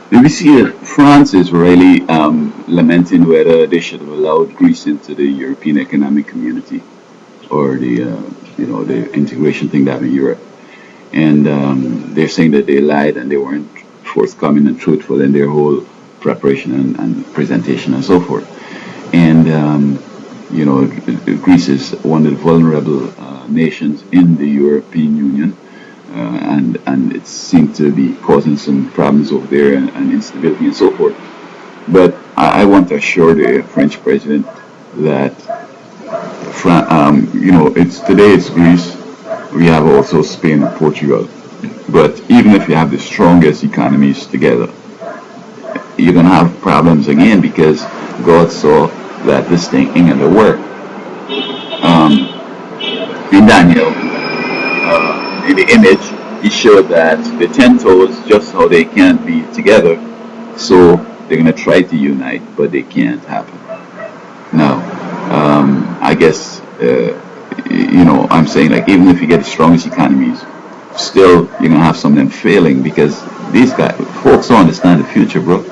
We see France is really lamenting whether they should have allowed Greece into the European Economic Community or the integration thing that in Europe. And they're saying that they lied and they weren't forthcoming and truthful in their whole preparation and presentation and so forth. And Greece is one of the vulnerable nations in the European Union, and it seemed to be causing some problems over there and instability and so forth. But I want to assure the French president that it's today it's Greece. We have also Spain and Portugal. But even if you have the strongest economies together, you're gonna have problems again because God saw that this thing ain't gonna work. Um, in Daniel, in the image, he showed that the 10 toes, just how they can't be together, so they're gonna try to unite, but they can't happen. Now, I guess I'm saying like even if you get the strongest economies, still you're gonna have some of them failing because these guys, folks don't understand the future, bro.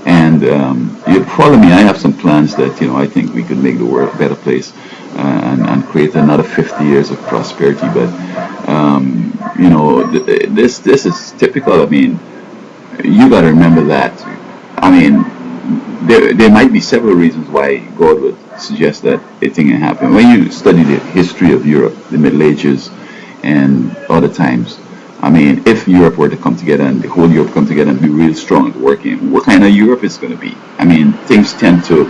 And you follow me. I have some plans that I think we could make the world a better place and create another 50 years of prosperity. But this is typical. I mean, you got to remember that. I mean, there might be several reasons why God would suggest that a thing can happen. When you study the history of Europe, the Middle Ages, and other times, I mean, if Europe were to come together and the whole Europe come together and be real strong at working, what kind of Europe is going to be? I mean, things tend to,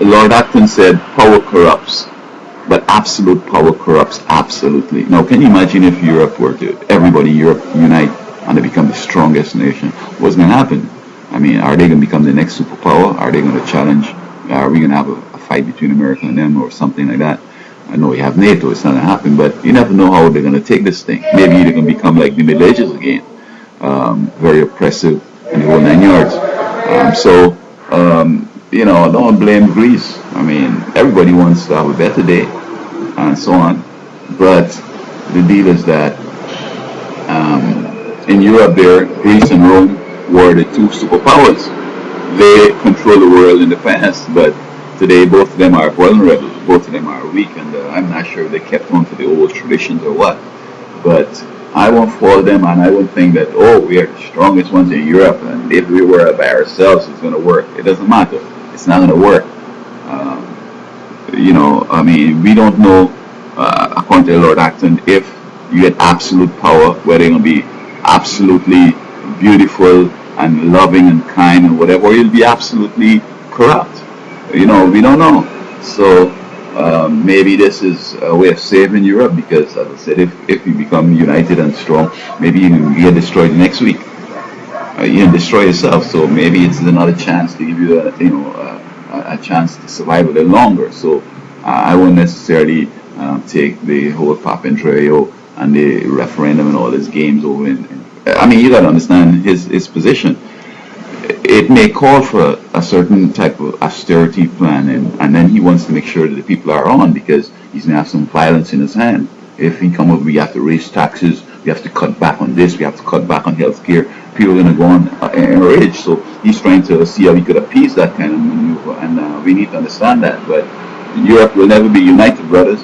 Lord Acton said, power corrupts, but absolute power corrupts absolutely. Now, can you imagine if Europe were to, everybody in Europe unite and they become the strongest nation? What's going to happen? I mean, are they going to become the next superpower? Are they going to challenge? Are we going to have a fight between America and them or something like that? I know we have NATO, it's not going to happen, but you never know how they're going to take this thing. Maybe they're going to become like the Middle Ages again, very oppressive and the whole 9 yards. Don't blame Greece. I mean, everybody wants to have a better day and so on. But the deal is that in Europe there, Greece and Rome were the two superpowers. They control the world in the past, but today both of them are vulnerable, both of them are weak, and I'm not sure if they kept on to the old traditions or what. But I won't follow them, and I won't think that, we are the strongest ones in Europe, and if we were by ourselves, it's going to work. It doesn't matter. It's not going to work. I mean, we don't know, according to Lord Acton, if you get absolute power, whether you're going to be absolutely beautiful and loving and kind and whatever, or you'll be absolutely corrupt. We don't know. So maybe this is a way of saving Europe because, as I said, if you become united and strong, maybe you can get destroyed next week. You can destroy yourself. So maybe it's another chance to give you a chance to survive a little longer. So I won't necessarily take the whole Papandreou and the referendum and all these games over. I mean, you got to understand his position. It may call for a certain type of austerity plan, and then he wants to make sure that the people are on because he's going to have some violence in his hand. If he come up, we have to raise taxes, we have to cut back on this, we have to cut back on healthcare. People are going to go on enraged. So he's trying to see how he could appease that kind of maneuver, and we need to understand that. But Europe will never be united, brothers.